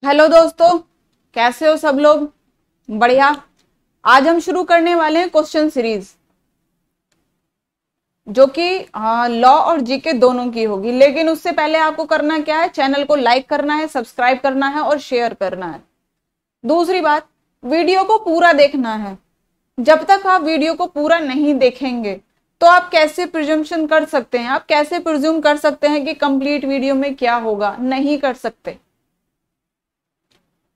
Hello दोस्तों, कैसे हो सब लोग। बढ़िया। आज हम शुरू करने वाले हैं क्वेश्चन सीरीज, जो कि लॉ और जीके दोनों की होगी। लेकिन उससे पहले आपको करना क्या है, चैनल को लाइक करना है, सब्सक्राइब करना है और शेयर करना है। दूसरी बात, वीडियो को पूरा देखना है। जब तक आप वीडियो को पूरा नहीं देखेंगे तो आप कैसे प्रिजम्पशन कर सकते हैं, आप कैसे प्रिज्यूम कर सकते हैं कि कंप्लीट वीडियो में क्या होगा। नहीं कर सकते।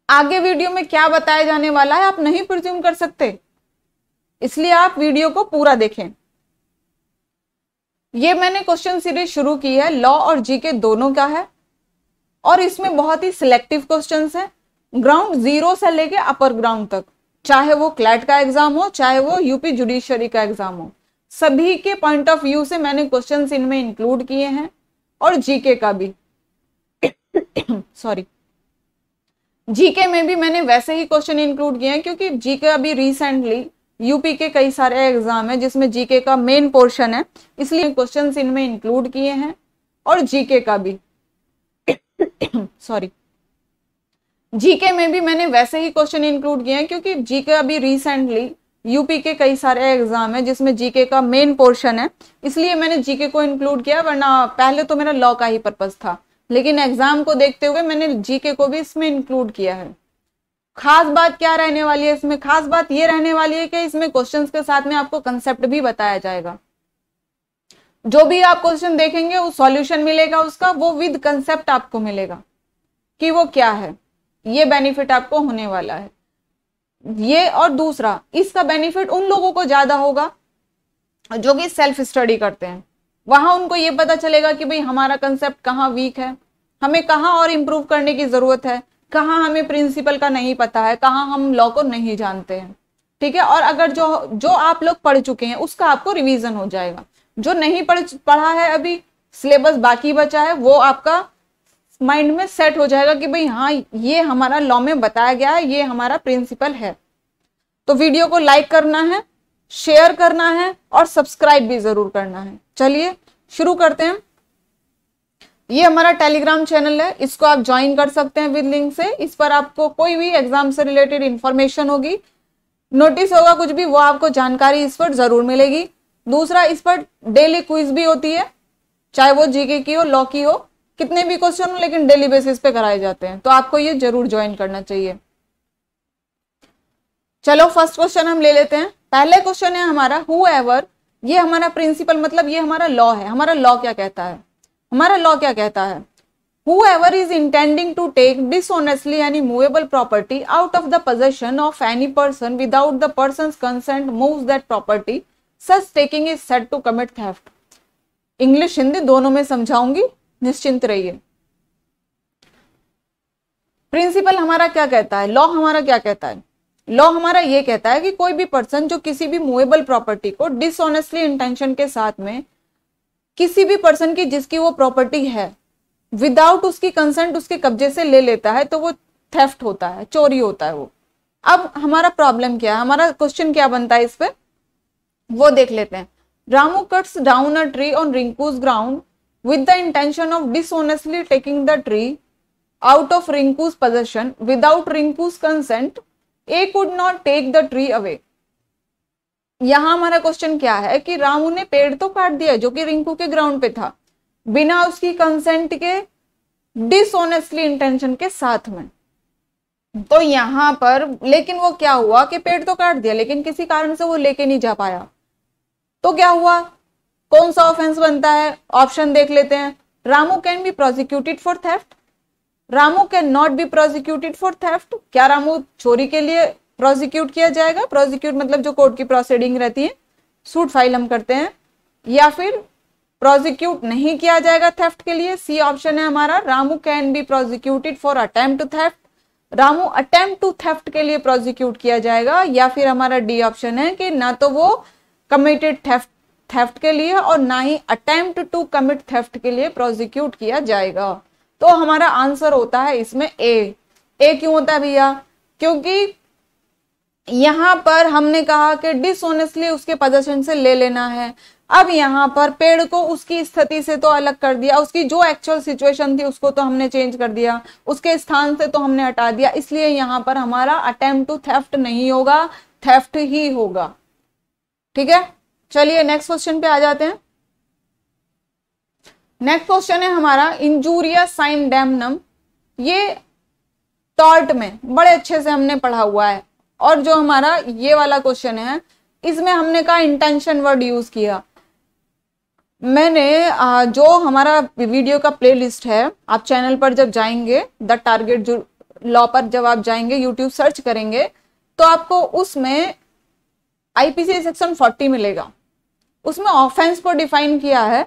आगे वीडियो में क्या बताया जाने वाला है आप नहीं प्रिज्यूम कर सकते, इसलिए आप वीडियो को पूरा देखें। ये मैंने क्वेश्चन सीरीज शुरू की है, लॉ और जीके दोनों का है, और इसमें बहुत ही सिलेक्टिव क्वेश्चंस हैं, ग्राउंड जीरो से लेके अपर ग्राउंड तक। चाहे वो क्लैट का एग्जाम हो, चाहे वो यूपी जुडिशरी का एग्जाम हो, सभी के पॉइंट ऑफ व्यू से मैंने क्वेश्चंस इनमें इंक्लूड किए हैं, और जीके का भी सॉरी, जीके में भी मैंने वैसे ही क्वेश्चन इंक्लूड किए हैं, क्योंकि जीके अभी रिसेंटली यूपी के कई सारे एग्जाम है जिसमें जीके का मेन पोर्शन है, इसलिए क्वेश्चंस इनमें इंक्लूड किए हैं, और जीके का भी सॉरी, जीके में भी मैंने वैसे ही क्वेश्चन इंक्लूड किए हैं, क्योंकि जीके अभी रिसेंटली यूपी के कई सारे एग्जाम है जिसमें जीके का मेन पोर्शन है, इसलिए मैंने जीके को इंक्लूड किया। वरना पहले तो मेरा लॉ का ही पर्पस था, लेकिन एग्जाम को देखते हुए मैंने जीके को भी इसमें इंक्लूड किया है। खास बात क्या रहने वाली है इसमें, खास बात ये रहने वाली है कि इसमें क्वेश्चंस के साथ में आपको कंसेप्ट भी बताया जाएगा। जो भी आप क्वेश्चन देखेंगे वो सॉल्यूशन मिलेगा उसका, वो विद कंसेप्ट आपको मिलेगा कि वो क्या है। ये बेनिफिट आपको होने वाला है ये। और दूसरा, इसका बेनिफिट उन लोगों को ज्यादा होगा जो कि सेल्फ स्टडी करते हैं। वहां उनको ये पता चलेगा कि भाई हमारा कंसेप्ट कहाँ वीक है, हमें कहाँ और इम्प्रूव करने की जरूरत है, कहाँ हमें प्रिंसिपल का नहीं पता है, कहाँ हम लॉ को नहीं जानते हैं। ठीक है। और अगर जो जो आप लोग पढ़ चुके हैं उसका आपको रिवीजन हो जाएगा। जो नहीं पढ़ा है, अभी सिलेबस बाकी बचा है, वो आपका माइंड में सेट हो जाएगा कि भाई हाँ, ये हमारा लॉ में बताया गया है, ये हमारा प्रिंसिपल है। तो वीडियो को लाइक करना है, शेयर करना है और सब्सक्राइब भी जरूर करना है। चलिए शुरू करते हैं। ये हमारा टेलीग्राम चैनल है, इसको आप ज्वाइन कर सकते हैं विद लिंक से। इस पर आपको कोई भी एग्जाम से रिलेटेड इंफॉर्मेशन होगी, नोटिस होगा कुछ भी, वो आपको जानकारी इस पर जरूर मिलेगी। दूसरा, इस पर डेली क्विज भी होती है, चाहे वो जीके की हो, लॉ की हो, कितने भी क्वेश्चन हो, लेकिन डेली बेसिस पे कराए जाते हैं, तो आपको ये जरूर ज्वाइन करना चाहिए। चलो फर्स्ट क्वेश्चन हम ले लेते हैं। पहले क्वेश्चन है हमारा, हु एवर, ये हमारा प्रिंसिपल, मतलब ये हमारा लॉ है। हमारा लॉ क्या कहता है, हमारा लॉ क्या कहता है, whoever is intending to take dishonestly any movable property out of the possession of any person without the person's consent moves that property, such taking is said to commit theft। English Hindi दोनों में समझाऊंगी, निश्चिंत रहिए। Principal हमारा क्या कहता है, law हमारा क्या कहता है, लॉ हमारा ये कहता है कि कोई भी पर्सन जो किसी भी मूवेबल प्रॉपर्टी को डिसऑनेस्टली इंटेंशन के साथ में किसी भी पर्सन की जिसकी वो प्रॉपर्टी है, विदाउट उसकी कंसेंट उसके कब्जे से ले लेता है, तो वो थेफ्ट होता है, चोरी होता है वो। अब हमारा प्रॉब्लम क्या है, हमारा क्वेश्चन क्या बनता है इस पे, वो देख लेते हैं। Ramu cuts down a tree on Rinku's ground with the intention of dishonestly taking the tree out of Rinku's possession without Rinku's consent, A could not take the tree away. यहां हमारा क्वेश्चन क्या है कि रामू ने पेड़ तो काट दिया जो कि रिंकू के ग्राउंड पे था, बिना उसकी कंसेंट के, डिसऑनेस्टली इंटेंशन के साथ में। तो यहां पर लेकिन वो क्या हुआ कि पेड़ तो काट दिया, लेकिन किसी कारण से वो लेके नहीं जा पाया, तो क्या हुआ, कौन सा ऑफेंस बनता है, ऑप्शन देख लेते हैं। Ramu can be prosecuted for theft, Ramu can not be prosecuted for theft. क्या रामू चोरी के लिए प्रोसिक्यूट किया जाएगा, प्रोसिक्यूट मतलब जो कोर्ट की प्रोसीडिंग रहती है, सूट फाइल हम करते हैं, या फिर प्रोसिक्यूट नहीं किया जाएगा थेफ्ट के लिए। सी ऑप्शन है हमारा, Ramu can be prosecuted for attempt to theft, Ramu attempt to theft के लिए प्रोसिक्यूट किया जाएगा। या फिर हमारा डी ऑप्शन है कि ना तो वो कमिटेड थेफ्ट के लिए और ना ही अटेम्प्ट टू कमिट थेफ्ट के लिए प्रोसिक्यूट किया जाएगा। तो हमारा आंसर होता है इसमें ए। ए क्यों होता है भैया, क्योंकि यहां पर हमने कहा कि डिसऑनेस्टली उसके पोजेशन से ले लेना है, अब यहाँ पर पेड़ को उसकी स्थिति से तो अलग कर दिया, उसकी जो एक्चुअल सिचुएशन थी उसको तो हमने चेंज कर दिया, उसके स्थान से तो हमने हटा दिया, इसलिए यहाँ पर हमारा अटेम्प्ट टू थेफ्ट नहीं होगा, थेफ्ट ही होगा। ठीक है, चलिए नेक्स्ट क्वेश्चन पे आ जाते हैं। नेक्स्ट क्वेश्चन है हमारा इंजूरिया साइन डैमनम। ये टॉर्ट में बड़े अच्छे से हमने पढ़ा हुआ है, और जो हमारा ये वाला क्वेश्चन है इसमें हमने कहा इंटेंशन वर्ड यूज किया। मैंने जो हमारा वीडियो का प्लेलिस्ट है, आप चैनल पर जब जाएंगे द टारगेट जो लॉ पर जब आप जाएंगे, यूट्यूब सर्च करेंगे तो आपको उसमें आईपीसी सेक्शन 40 मिलेगा। उसमें ऑफेंस को डिफाइन किया है,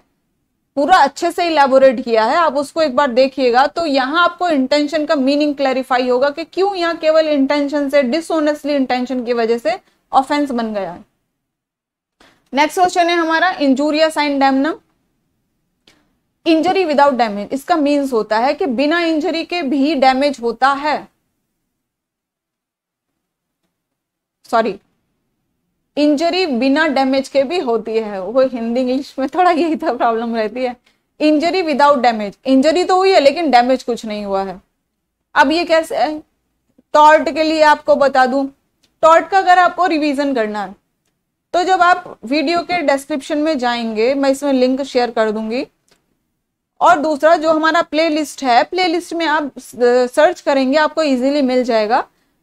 पूरा अच्छे से इलेबोरेट किया है, आप उसको एक बार देखिएगा तो यहाँ आपको इंटेंशन का मीनिंग क्लैरिफाई होगा कि क्यों यहाँ केवल इंटेंशन से, डिसऑनेस्टली इंटेंशन की वजह से ऑफेंस बन गया है। नेक्स्ट क्वेश्चन है हमारा injuria sine damnum. Injury without damage, इसका मीन्स होता है कि बिना इंजरी के भी डैमेज होता है। सॉरी, इंजरी बिना डैमेज के भी होती है, वो हिंदी इंग्लिश में थोड़ा यही तो प्रॉब्लम रहती है। इंजरी विदाउट डैमेज, इंजरी तो हुई है लेकिन डैमेज कुछ नहीं हुआ है। अब ये कैसे है? टॉर्ट के लिए आपको बता दूं, टॉर्ट का अगर आपको रिवीजन करना है तो जब आप वीडियो के डिस्क्रिप्शन में जाएंगे, मैं इसमें लिंक शेयर कर दूंगी, और दूसरा जो हमारा प्लेलिस्ट है, प्लेलिस्ट में आप सर्च करेंगे आपको इजीली मिल जाएगा।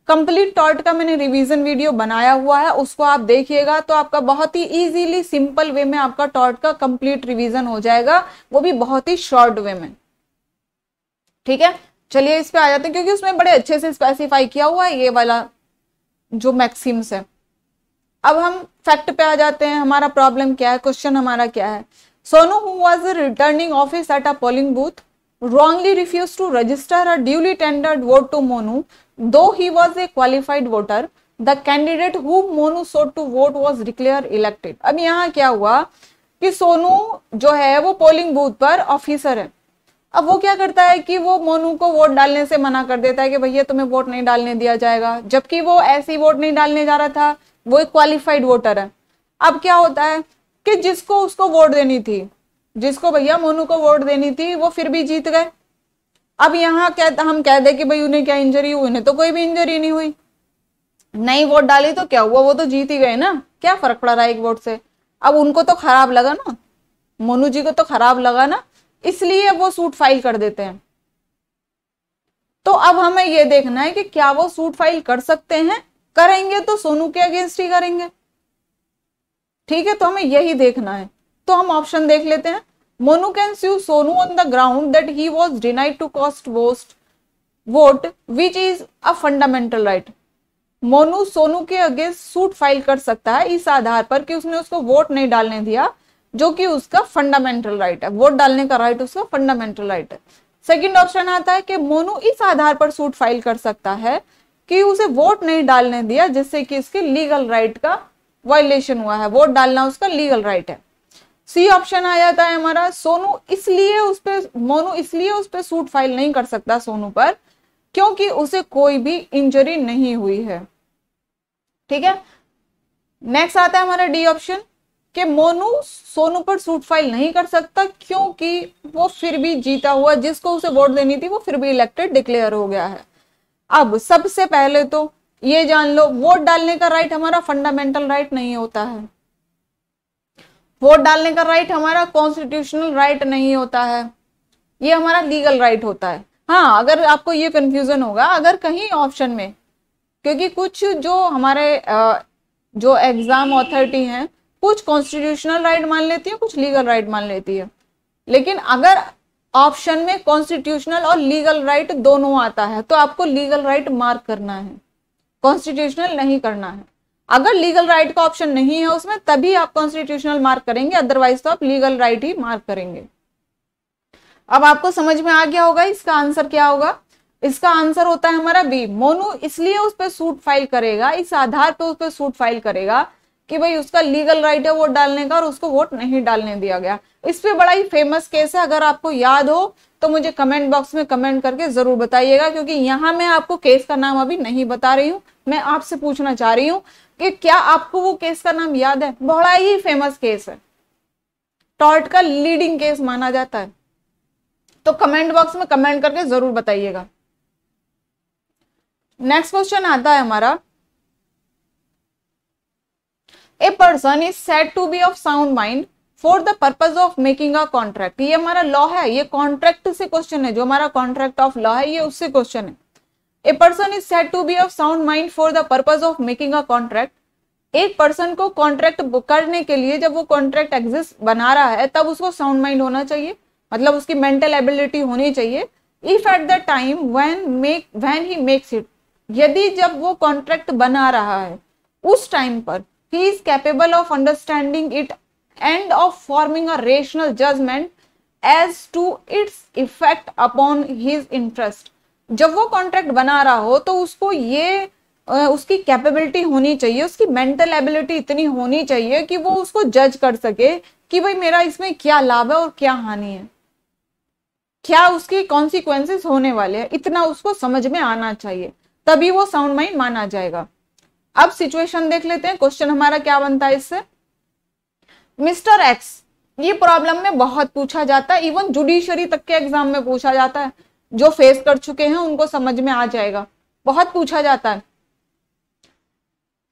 कंप्लीट टॉर्ट का मैंने रिवीजन वीडियो बनाया हुआ है, उसको आप देखिएगा तो आपका बहुत ही इजीली सिंपल वे में आपका टॉर्ट का कंप्लीट रिवीजन हो जाएगा, वो भी बहुत ही शॉर्ट वे में। ठीक है, चलिए इस पे आ जाते हैं क्योंकि उसमें बड़े अच्छे से स्पेसिफाई किया हुआ है ये वाला जो मैक्सिम्स है। अब हम फैक्ट पे आ जाते हैं, हमारा प्रॉब्लम क्या है, क्वेश्चन हमारा क्या है। Sonu who was returning office at a polling booth wrongly refused to register a duly tendered vote to Monu, though he was a qualified voter. The candidate whom Monu sought to vote was declared elected. अब यहाँ क्या हुआ कि सोनू जो है वो polling booth पर officer है। अब वो क्या करता है कि वो मोनू को वोट डालने से मना कर देता है कि भैया तुम्हें वोट नहीं डालने दिया जाएगा, जबकि वो ऐसी वोट नहीं डालने जा रहा था, वो एक क्वालिफाइड वोटर है। अब क्या होता है कि जिसको उसको वोट देनी थी, जिसको भैया मोनू को वोट देनी थी, वो फिर भी जीत गए। अब यहाँ क्या हम कह दे कि भाई उन्हें क्या इंजरी हुई, उन्हें तो कोई भी इंजरी नहीं हुई, नहीं वोट डाली तो क्या हुआ, वो तो जीत ही गए ना, क्या फर्क पड़ रहा है एक वोट से। अब उनको तो खराब लगा ना, मोनू जी को तो खराब लगा ना, इसलिए वो सूट फाइल कर देते हैं। तो अब हमें ये देखना है कि क्या वो सूट फाइल कर सकते हैं, करेंगे तो सोनू के अगेंस्ट ही करेंगे। ठीक है, तो हमें यही देखना है। तो हम ऑप्शन देख लेते हैं। Monu can sue Sonu on the ground that he was denied to cast vote which is a fundamental right. Monu Sonu के अगेंस्ट सूट फाइल कर सकता है इस आधार पर कि उसने उसको वोट नहीं डालने दिया, जो कि उसका फंडामेंटल राइट है। वोट डालने का राइट उसका फंडामेंटल राइट है। सेकंड ऑप्शन आता है कि मोनू इस आधार पर सूट फाइल कर सकता है कि उसे वोट नहीं डालने दिया, जिससे कि इसके लीगल राइट का वायलेशन हुआ है, वोट डालना उसका लीगल राइट है। सी ऑप्शन आ जाता है हमारा, मोनू इसलिए उस पर सूट फाइल नहीं कर सकता सोनू पर क्योंकि उसे कोई भी इंजरी नहीं हुई है। ठीक है, नेक्स्ट आता है हमारा डी ऑप्शन कि मोनू सोनू पर सूट फाइल नहीं कर सकता क्योंकि वो फिर भी जीता हुआ, जिसको उसे वोट देनी थी वो फिर भी इलेक्टेड डिक्लेयर हो गया है। अब सबसे पहले तो ये जान लो, वोट डालने का राइट हमारा फंडामेंटल राइट नहीं होता है, वोट डालने का राइट हमारा कॉन्स्टिट्यूशनल राइट नहीं होता है, ये हमारा लीगल राइट होता है। हाँ, अगर आपको ये कंफ्यूजन होगा अगर कहीं ऑप्शन में, क्योंकि कुछ जो हमारे जो एग्जाम अथॉरिटी हैं कुछ कॉन्स्टिट्यूशनल राइट मान लेती है, कुछ लीगल राइट मान लेती है, लेकिन अगर ऑप्शन में कॉन्स्टिट्यूशनल और लीगल राइट दोनों आता है तो आपको लीगल राइट मार्क करना है, कॉन्स्टिट्यूशनल नहीं करना है। अगर लीगल राइट का ऑप्शन नहीं है उसमें तभी आप कॉन्स्टिट्यूशनल मार्क करेंगे, अदरवाइज तो आप लीगल राइट ही मार्क करेंगे। अब आपको समझ में आ गया होगा इसका आंसर क्या होगा। इसका आंसर होता है हमारा बी। मोनू इसलिए उस पर सूट फाइल करेगा, इस आधार पर उस पर सूट फाइल करेगा कि भाई उसका लीगल राइट है वोट डालने का और उसको वोट नहीं डालने दिया गया। इस पे बड़ा ही फेमस केस है, अगर आपको याद हो तो मुझे कमेंट बॉक्स में कमेंट करके जरूर बताइएगा, क्योंकि यहाँ मैं आपको केस का नाम अभी नहीं बता रही हूँ, मैं आपसे पूछना चाह रही हूँ कि क्या आपको वो केस का नाम याद है। बड़ा ही फेमस केस है, टॉर्ट का लीडिंग केस माना जाता है? तो कमेंट बॉक्स में कमेंट करके जरूर बताइएगा। नेक्स्ट क्वेश्चन आता है हमारा, a person is said to be of sound mind for the purpose of making a contract. ये हमारा लॉ है, ये कॉन्ट्रैक्ट से क्वेश्चन है, जो हमारा कॉन्ट्रैक्ट ऑफ लॉ है ये उससे क्वेश्चन है। A person is said to be of sound mind for the purpose of making a contract. एक पर्सन को कॉन्ट्रैक्ट करने के लिए, जब वो कॉन्ट्रैक्ट एग्जिस्ट बना रहा है, तब उसको साउंड माइंड होना चाहिए, मतलब उसकी मेंटल एबिलिटी होनी चाहिए। If at the time when he makes it, यदि जब वो कॉन्ट्रैक्ट बना रहा है उस टाइम पर he is capable of understanding it and of forming a rational judgement as to its effect upon his interest. जब वो कॉन्ट्रैक्ट बना रहा हो तो उसको ये उसकी कैपेबिलिटी होनी चाहिए, उसकी मेंटल एबिलिटी इतनी होनी चाहिए कि वो उसको जज कर सके कि भाई मेरा इसमें क्या लाभ है और क्या हानि है, क्या उसके कॉन्सिक्वेंसेस होने वाले हैं, इतना उसको समझ में आना चाहिए, तभी वो साउंड माइंड माना जाएगा। अब सिचुएशन देख लेते हैं, क्वेश्चन हमारा क्या बनता है इससे। मिस्टर एक्स, ये प्रॉब्लम में बहुत पूछा जाता है, इवन जुडिशरी तक के एग्जाम में पूछा जाता है, जो फेस कर चुके हैं उनको समझ में आ जाएगा, बहुत पूछा जाता है।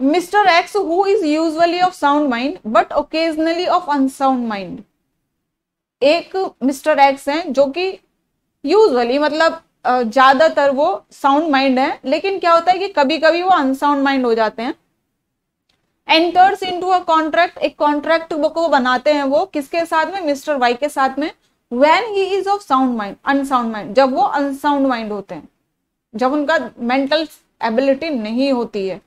Mister x who is usually of sound mind but occasionally of unsound mind. एक मिस्टर एक्स हैं जो कि यूजुअली मतलब ज्यादातर वो साउंड माइंड है, लेकिन क्या होता है कि कभी कभी वो अनसाउंड माइंड हो जाते हैं। एंटर्स इनटू अ कॉन्ट्रैक्ट, एक कॉन्ट्रैक्ट को बनाते हैं वो किसके साथ में, मिस्टर वाई के साथ में। When he is of sound mind, unsound mind, जब वो अनसाउंड माइंड होते हैं, जब उनका मेंटल एबिलिटी नहीं होती है,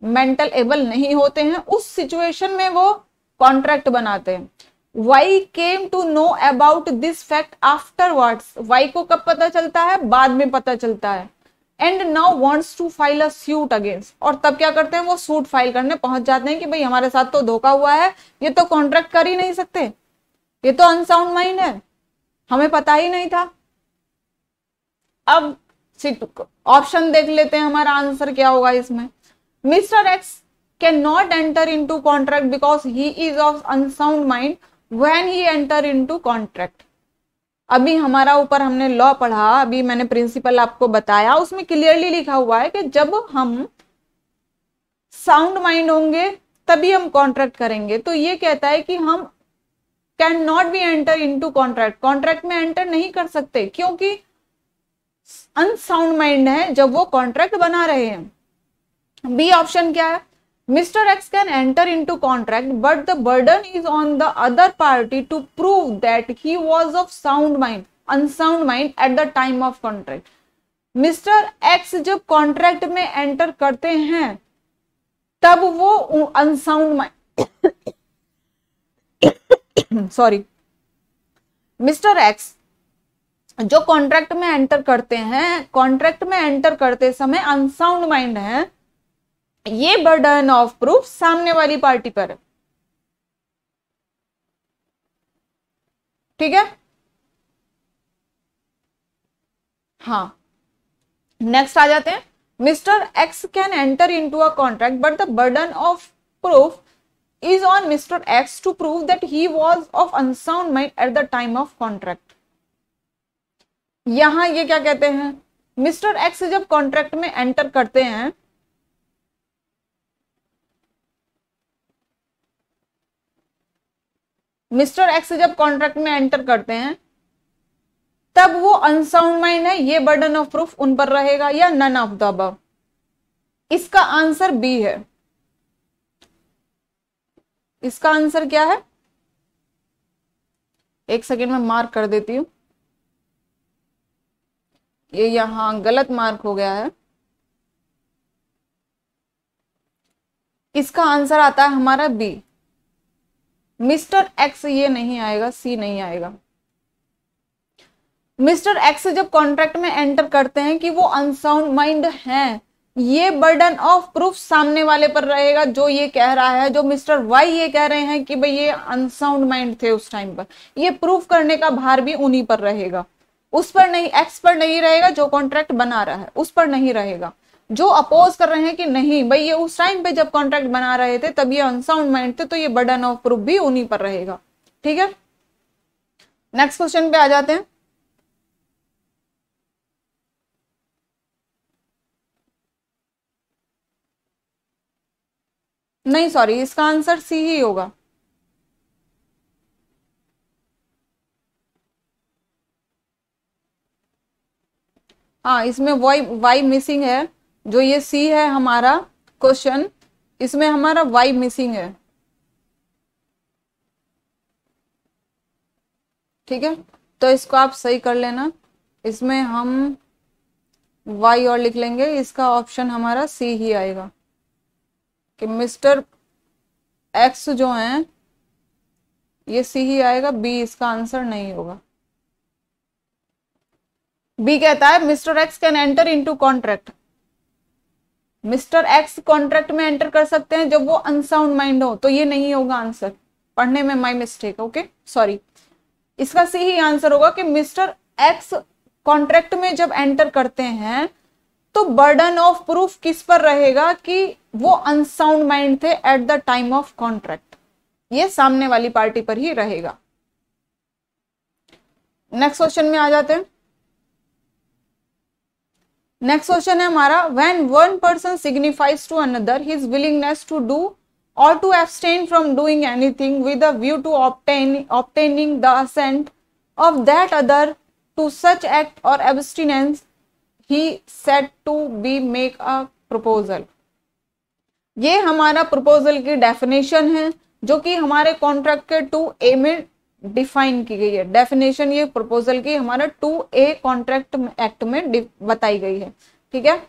मेंटल एबल नहीं होते हैं, उस सिचुएशन में वो कॉन्ट्रैक्ट बनाते हैं। Y came to know about this fact afterwards, Y को कब पता चलता है, बाद में पता चलता है। And now wants to file a suit against, और तब क्या करते हैं वो सूट फाइल करने पहुंच जाते हैं कि भाई हमारे साथ तो धोखा हुआ है, ये तो कॉन्ट्रैक्ट कर ही नहीं सकते, ये तो अनसाउंड माइंड है, हमें पता ही नहीं था। अब ऑप्शन देख लेते हैं हमारा आंसर क्या होगा इसमें। Mister X can not enter into contract because he is of unsound mind when he enter into contract. अभी हमारा ऊपर हमने लॉ पढ़ा, अभी मैंने प्रिंसिपल आपको बताया, उसमें क्लियरली लिखा हुआ है कि जब हम साउंड माइंड होंगे तभी हम कॉन्ट्रैक्ट करेंगे। तो ये कहता है कि हम can not B enter into contract, contract में एंटर नहीं कर सकते क्योंकि अनसाउंड माइंड है जब वो कॉन्ट्रैक्ट बना रहे हैं। बी ऑप्शन क्या है, mister X can enter into contract but the burden is on the other party to prove that he was of sound mind, unsound mind at the time of contract. Mister X जब contract में enter करते हैं तब वो unsound mind sorry, mister X जो contract में enter करते हैं, कॉन्ट्रैक्ट में एंटर करते समय अनसाउंड माइंड है, ये बर्डन ऑफ प्रूफ सामने वाली पार्टी पर है। ठीक है, हाँ नेक्स्ट आ जाते हैं। Mister X can enter into a contract but the burden of proof is on Mr. X to prove that he was of unsound mind at the time of contract। यहां ये क्या कहते हैं, मिस्टर एक्स जब contract में enter करते हैं, mister X जब कॉन्ट्रैक्ट में एंटर करते हैं तब वो अनसाउंड माइंड है, ये बर्डन ऑफ प्रूफ उन पर रहेगा या नन ऑफ द अबव। इसका आंसर बी है। इसका आंसर क्या है, एक सेकेंड में मार्क कर देती हूं, ये यहां गलत मार्क हो गया है। इसका आंसर आता है हमारा बी, मिस्टर एक्स ये नहीं आएगा, सी नहीं आएगा। मिस्टर एक्स जब कॉन्ट्रैक्ट में एंटर करते हैं कि वो अनसाउंड माइंड हैं, ये बर्डन ऑफ प्रूफ सामने वाले पर रहेगा जो ये कह रहा है, जो मिस्टर वाई ये कह रहे हैं कि भाई ये अनसाउंड माइंड थे उस टाइम पर, ये प्रूफ करने का भार भी उन्हीं पर रहेगा, उस पर नहीं, एक्स पर नहीं रहेगा, जो कॉन्ट्रैक्ट बना रहा है उस पर नहीं रहेगा। जो अपोज कर रहे हैं कि नहीं भाई ये उस टाइम पे जब कॉन्ट्रैक्ट बना रहे थे तब ये अनसाउंड माइंड थे, तो ये बर्डन ऑफ प्रूफ भी उन्हीं पर रहेगा। ठीक है, नेक्स्ट क्वेश्चन पे आ जाते हैं। नहीं सॉरी, इसका आंसर सी ही होगा। हाँ, इसमें वाई वाई मिसिंग है। जो ये सी है हमारा क्वेश्चन, इसमें हमारा वाई मिसिंग है। ठीक है, तो इसको आप सही कर लेना। इसमें हम वाई और लिख लेंगे, इसका ऑप्शन हमारा सी ही आएगा कि मिस्टर एक्स जो है ये सी ही आएगा, बी इसका आंसर नहीं होगा। बी कहता है mister X can enter into contract. Mister x contract में एंटर कर सकते हैं जब वो अनसाउंड माइंड हो, तो ये नहीं होगा आंसर। पढ़ने में माई मिस्टेक, ओके सॉरी। इसका सी ही आंसर होगा कि मिस्टर एक्स कॉन्ट्रैक्ट में जब एंटर करते हैं तो बर्डन ऑफ प्रूफ किस पर रहेगा कि वो अनसाउंड माइंड थे eight the time of contract. ये सामने वाली पार्टी पर ही रहेगा। नेक्स्ट क्वेश्चन में आ जाते हैं। नेक्स्ट क्वेश्चन है हमारा, when one person signifies to another his willingness to do or to abstain from doing anything with a view to obtaining the assent of that other to such act or abstinence, he said to be make a proposal। ये हमारा proposal की definition है जो कि हमारे contract के 2A में define की गई है। डेफिनेशन ये प्रपोजल की हमारा 2A कॉन्ट्रैक्ट एक्ट में बताई गई है। ठीक है,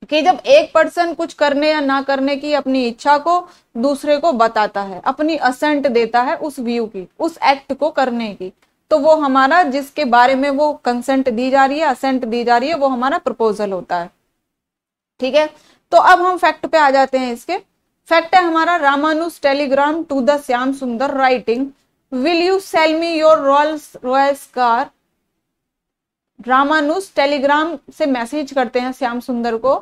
कि जब एक पर्सन कुछ करने या ना करने की अपनी इच्छा को दूसरे को बताता है, अपनी असेंट देता है उस व्यू की, उस एक्ट को करने की, तो वो हमारा जिसके बारे में वो कंसेंट दी जा रही है, असेंट दी जा रही है, वो हमारा प्रपोजल होता है। ठीक है, तो अब हम फैक्ट पे आ जाते हैं। इसके फैक्ट है हमारा, Ramanuj telegram to the Shyam Sundar writing will you sell me your Rolls Royce car. Ramanuj telegram से मैसेज करते हैं श्याम सुंदर को,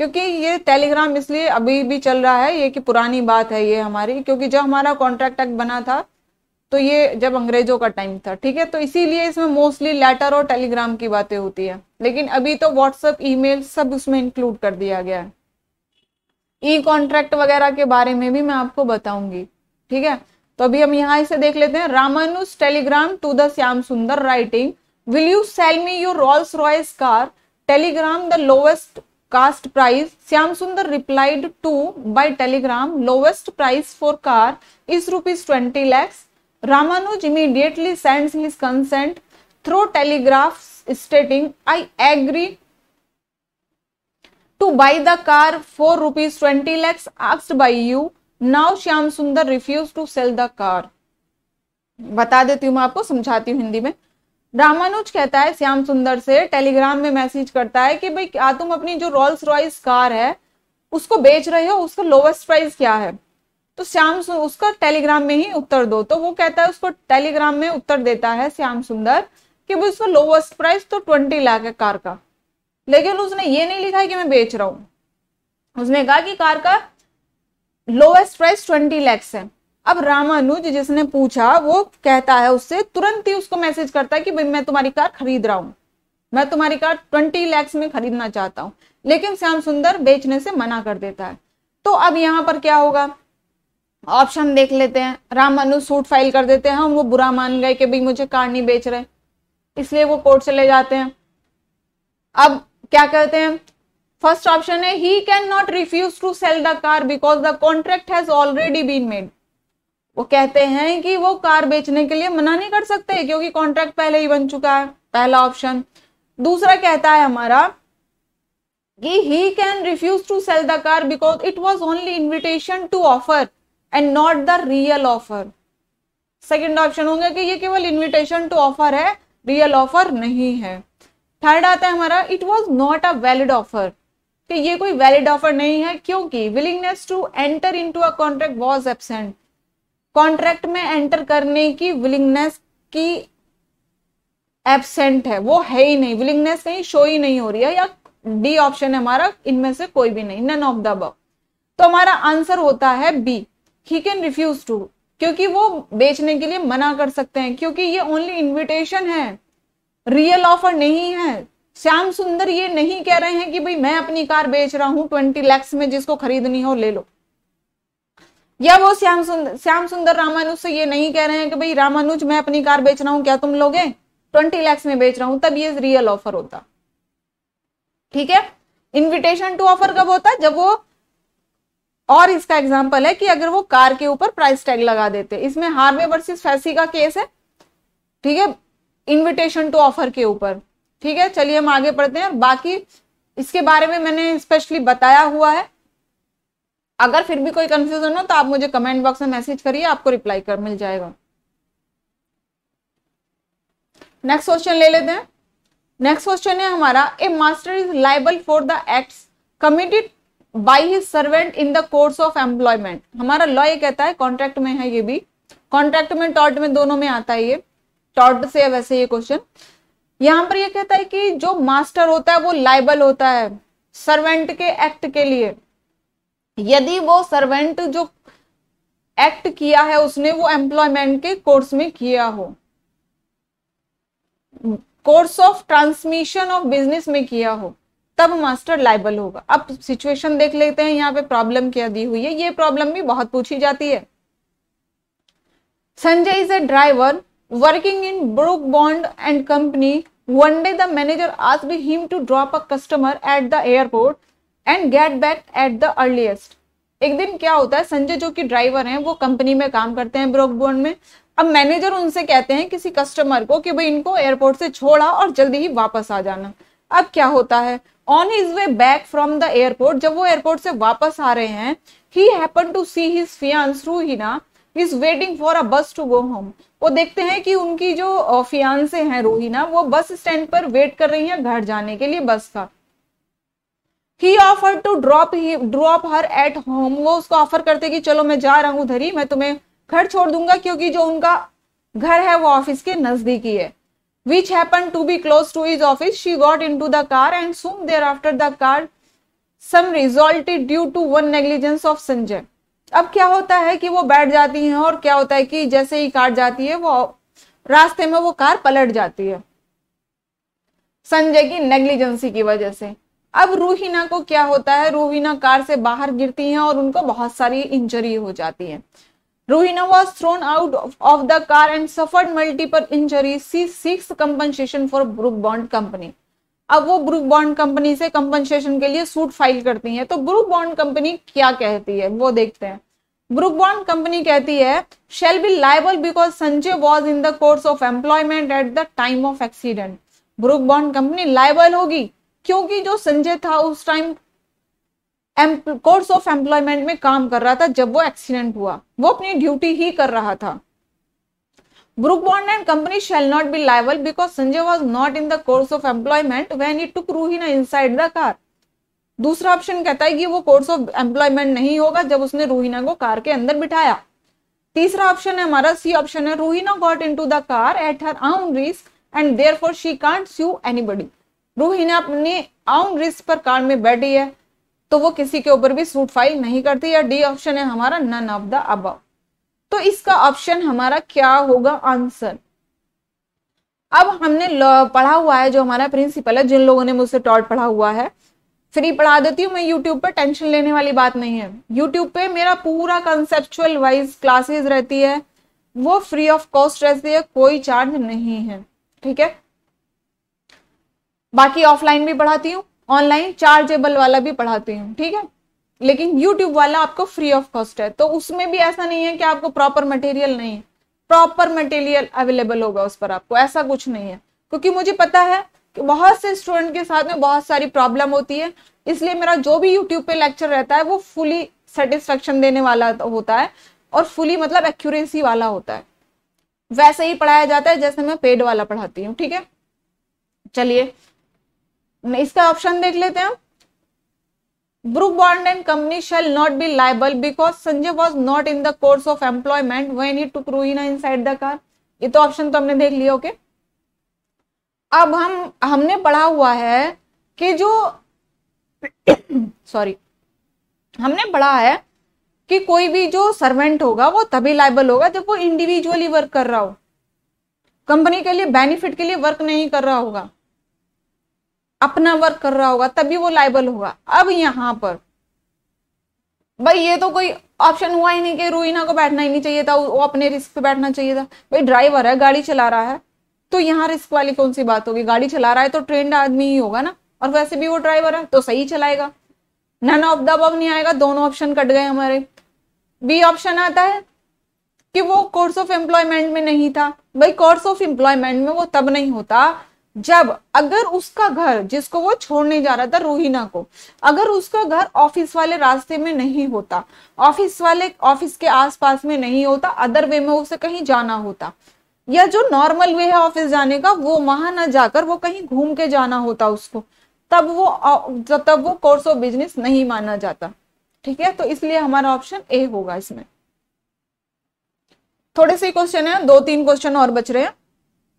क्योंकि ये टेलीग्राम इसलिए अभी भी चल रहा है, ये कि पुरानी बात है ये हमारी, क्योंकि जब हमारा कॉन्ट्रैक्ट एक्ट बना था तो ये जब अंग्रेजों का टाइम था। ठीक है, तो इसीलिए इसमें मोस्टली लेटर और टेलीग्राम की बातें होती है, लेकिन अभी तो व्हाट्सएप, ईमेल सब उसमें इंक्लूड कर दिया गया है। ई कॉन्ट्रैक्ट वगैरह के बारे में भी मैं आपको बताऊंगी। ठीक है, तो अभी हम यहाँ इसे देख लेते हैं। Ramanuj telegram to the Shyam Sundar writing will you sell me your Rolls Royce car, telegram the lowest cost price। Shyam सुंदर replied to by telegram lowest price for car is ₹20 lakhs। Ramanuj immediately sends his consent through telegraph stating I agree to buy the car for ₹20 lakhs asked by you। Now Shyam सुंदर refused to sell the car। बता देती हूँ मैं आपको, समझाती हूँ हिंदी में। रामानुज कहता है श्याम सुंदर से, टेलीग्राम में मैसेज करता है कि भाई क्या तुम अपनी जो रोल्स रॉयस कार है उसको बेच रहे हो, उसका लोवेस्ट प्राइस क्या है। तो श्याम उसका टेलीग्राम में ही उत्तर दो। तो वो कहता है, उसको टेलीग्राम में उत्तर देता है श्याम सुंदर कि भाई उसका लोवेस्ट प्राइस तो 20 लाख है कार का, लेकिन उसने ये नहीं लिखा है कि मैं बेच रहा हूं। उसने कहा कि कार का लोवेस्ट प्राइस 20 लाख है। अब रामानुज जिसने पूछा वो कहता है उससे, तुरंत ही उसको मैसेज करता है कि भाई मैं तुम्हारी कार खरीद रहा हूं, मैं तुम्हारी कार 20 लाख में खरीदना चाहता हूं, लेकिन श्याम सुंदर बेचने से मना कर देता है। तो अब यहां पर क्या होगा, ऑप्शन देख लेते हैं। रामानुज सूट फाइल कर देते हैं, वो बुरा मान गए कि भाई मुझे कार नहीं बेच रहे, इसलिए वो कोर्ट चले जाते हैं। अब क्या कहते हैं, फर्स्ट ऑप्शन है he can not refuse to sell the car because the contract has already been made. वो कहते हैं कि वो कार बेचने के लिए मना नहीं कर सकते क्योंकि कॉन्ट्रैक्ट पहले ही बन चुका है, पहला ऑप्शन। दूसरा कहता है हमारा कि he can refuse to sell the car because it was only invitation to offer and not the real offer. Second option होगा कि ये केवल इन्विटेशन टू ऑफर है, रियल ऑफर नहीं है। थर्ड आता है हमारा it was not a valid offer, कि ये कोई वैलिड ऑफर नहीं है क्योंकि willingness to enter into a contract was absent. Contract में एंटर करने की विलिंगनेस की एब्सेंट है, वो है ही नहीं, विलिंगनेस कहीं शो ही नहीं हो रही है, या डी ऑप्शन है हमारा, इनमें से कोई भी नहीं, नन ऑफ द अबव। तो हमारा आंसर होता है B, he can refuse to. क्योंकि वो बेचने के लिए मना कर सकते हैं, क्योंकि ये ओनली इन्विटेशन है, रियल ऑफर नहीं है। श्याम सुंदर ये नहीं कह रहे हैं कि भाई मैं अपनी कार बेच रहा हूं 20 लाख में, जिसको खरीदनी हो ले लो। या वो श्याम सुंदर रामानुज से ये नहीं कह रहे हैं कि भाई रामानुज मैं अपनी कार बेच रहा हूं, क्या तुम लोगे, 20 लाख में बेच रहा हूं, तब ये रियल ऑफर होता। ठीक है, इन्विटेशन टू ऑफर कब होता है, जब वो, और इसका एग्जांपल है कि अगर वो कार के ऊपर प्राइस टैग लगा देते, इसमें हार्वे वर्सेस फैसी का केस है। ठीक है, इन्विटेशन टू ऑफर के ऊपर। ठीक है, चलिए हम आगे पढ़ते हैं। बाकी इसके बारे में मैंने स्पेशली बताया हुआ है, अगर फिर भी कोई कंफ्यूजन हो तो आप मुझे कमेंट बॉक्स में मैसेज करिए, आपको रिप्लाई कर मिल जाएगा। नेक्स्ट क्वेश्चन ले लेते हैं। नेक्स्ट क्वेश्चन है हमारा, a master is liable for the acts committed by his servant in the course of employment. हमारा लॉ ये कहता है, कॉन्ट्रैक्ट में है, ये भी कॉन्ट्रैक्ट में टॉर्ट में दोनों में आता है, ये टॉर्ट से है वैसे ये क्वेश्चन। यहां पर ये कहता है कि जो मास्टर होता है वो लायबल होता है सर्वेंट के एक्ट के लिए, यदि वो सर्वेंट जो एक्ट किया है उसने वो एम्प्लॉयमेंट के कोर्स में किया हो, course of transmission of business में किया हो, तब मास्टर लायबल होगा। अब सिचुएशन देख लेते हैं यहाँ पे प्रॉब्लम क्या दी हुई है, ये प्रॉब्लम भी बहुत पूछी जाती है। Sanjay is a driver working in Brook Bond and Company. One day the manager asked him to drop a customer at the airport and get back at the earliest. एक दिन क्या होता है, संजय जो कि ड्राइवर हैं वो कंपनी में काम करते हैं ब्रूक बॉन्ड में। अब मैनेजर उनसे कहते हैं किसी कस्टमर को कि भाई इनको एयरपोर्ट से छोड़ा और जल्दी ही वापस आ जाना। अब क्या होता है, on his way back from the airport, जब वो एयरपोर्ट से वापस आ रहे हैं, he happen to see his fiance Ruhina is waiting for a bus to go home. वो देखते हैं कि उनकी जो फियांसे हैं रूहिना, वो बस स्टैंड पर वेट कर रही हैं घर जाने के लिए बस का। He offer to drop her at home, वो उसको ऑफर करते कि चलो मैं जा रहा हूं उधर ही, मैं तुम्हें घर छोड़ दूंगा, क्योंकि जो उनका घर है वो ऑफिस के नजदीकी है। Which happen to be close to his office, she got into the car and soon there after the car some resulted due to one negligence of Sanjay. अब क्या होता है कि वो बैठ जाती हैं और क्या होता है कि जैसे ही कार जाती है वो रास्ते में वो कार पलट जाती है संजय की नेग्लिजेंसी की वजह से। अब रूहिना को क्या होता है, रूहिना कार से बाहर गिरती हैं और उनको बहुत सारी इंजरी हो जाती है। रूहिना was thrown out of the car and suffered multiple injuries. She seeks compensation for Brook Bond Company. अब वो ब्रूक बॉन्ड कंपनी से कंपनसेशन के लिए सूट फाइल करती हैं। तो ब्रूक बॉन्ड कंपनी क्या कहती है वो देखते हैं। ब्रूक बॉन्ड कंपनी कहती है shall be liable because Sanjay was in the course of employment at the time of accident. Brooke Bond company liable होगी क्योंकि जो संजय था उस टाइम कोर्स ऑफ एम्प्लॉयमेंट में काम कर रहा था जब वो एक्सीडेंट हुआ, वो अपनी ड्यूटी ही कर रहा था। Brook Bond and Company shall not be liable because Sanjay was not in the course of employment when he took Ruhina inside the car. दूसरा ऑप्शन कहता है कि वो कोर्स ऑफ एम्प्लॉयमेंट नहीं होगा जब उसने रूहिना को कार के अंदर बिठाया। तीसरा ऑप्शन है हमारा सी ऑप्शन है, Ruhina got into the car at her own risk and therefore she can't sue anybody. Ruhina अपनी ओन रिस्क पर कार में बैठी है तो वो किसी के ऊपर भी सूट फाइल नहीं करती। या डी ऑप्शन है हमारा नन ऑफ द अबव। तो इसका ऑप्शन हमारा क्या होगा आंसर। अब हमने पढ़ा हुआ है जो हमारा प्रिंसिपल है, जिन लोगों ने मुझसे टॉट पढ़ा हुआ है फ्री पढ़ा देती हूँ मैं यूट्यूब पे, टेंशन लेने वाली बात नहीं है। यूट्यूब पे मेरा पूरा कंसेप्चुअल वाइज क्लासेस रहती है, वो फ्री ऑफ कॉस्ट रहती है, कोई चार्ज नहीं है। ठीक है, बाकी ऑफलाइन भी पढ़ाती हूँ, ऑनलाइन चार्जेबल वाला भी पढ़ाती हूँ। ठीक है, लेकिन YouTube वाला आपको फ्री ऑफ कॉस्ट है, तो उसमें भी ऐसा नहीं है कि आपको प्रॉपर मटेरियल नहीं है, प्रॉपर मटेरियल अवेलेबल होगा उस पर आपको, ऐसा कुछ नहीं है। क्योंकि मुझे पता है कि बहुत से स्टूडेंट के साथ में बहुत सारी प्रॉब्लम होती है, इसलिए मेरा जो भी YouTube पे लेक्चर रहता है वो फुली सेटिस्फेक्शन देने वाला होता है और फुली मतलब एक्यूरेसी वाला होता है, वैसे ही पढ़ाया जाता है जैसे मैं पेड वाला पढ़ाती हूँ। ठीक है, चलिए इसका ऑप्शन देख लेते हैं। Brook Bond and Company shall not be liable because Sanjay was not in the course of employment when he took Ruhina inside the car. ये तो ऑप्शन तो हमने देख लिया। ओके, अब हमने पढ़ा हुआ है कि जो हमने पढ़ा है कि कोई भी जो सर्वेंट होगा वो तभी लायबल होगा जब वो इंडिविजुअली वर्क कर रहा हो, कंपनी के लिए बेनिफिट के लिए वर्क नहीं कर रहा होगा, अपना वर्क कर रहा होगा, तभी वो लायबल होगा। अब यहां पर भाई ये तो कोई ऑप्शन हुआ ही नहीं कि रूहिना को बैठना ही नहीं चाहिए था, वो अपने रिस्क पे बैठना चाहिए था। भाई ड्राइवर है, गाड़ी चला रहा है, तो यहाँ रिस्क वाली कौन सी बात होगी? गाड़ी चला रहा है तो ट्रेंड आदमी ही होगा ना, और वैसे भी वो ड्राइवर है तो सही चलाएगा। नन ऑफ द अबव नहीं आएगा, दोनों ऑप्शन कट गए हमारे। बी ऑप्शन आता है कि वो कोर्स ऑफ एम्प्लॉयमेंट में नहीं था। भाई कोर्स ऑफ एम्प्लॉयमेंट में वो तब नहीं होता जब अगर उसका घर, जिसको वो छोड़ने जा रहा था रूहिना को, अगर उसका घर ऑफिस वाले रास्ते में नहीं होता, ऑफिस के आसपास में नहीं होता, अदर वे में उसे कहीं जाना होता, या जो नॉर्मल वे है ऑफिस जाने का वो वहां ना जाकर वो कहीं घूम के जाना होता उसको, तब वो कोर्स ऑफ बिजनेस नहीं माना जाता। ठीक है, तो इसलिए हमारा ऑप्शन ए होगा इसमें। थोड़े से क्वेश्चन है, 2-3 क्वेश्चन और बच रहे हैं,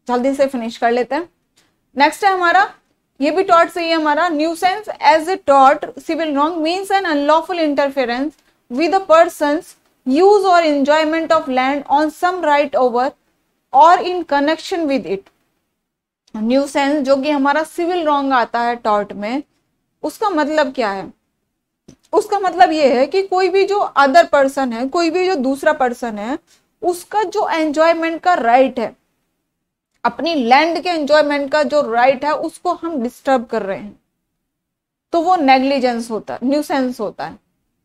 जल्दी से फिनिश कर लेते हैं। नेक्स्ट है हमारा, ये भी टॉर्ट से ही हमारा, nuisance as a tort civil wrong means an unlawful interference with a person's use or enjoyment of land on some right over or in connection with it. Nuisance जो कि हमारा सिविल रॉन्ग आता है tort में, उसका मतलब क्या है? उसका मतलब ये है कि कोई भी जो अदर पर्सन है, कोई भी जो दूसरा पर्सन है, उसका जो एंजॉयमेंट का राइट है, अपनी लैंड के एंजॉयमेंट का जो राइट है, उसको हम डिस्टर्ब कर रहे हैं, तो वो नेग्लिजेंस होता है, न्यूसेंस होता है।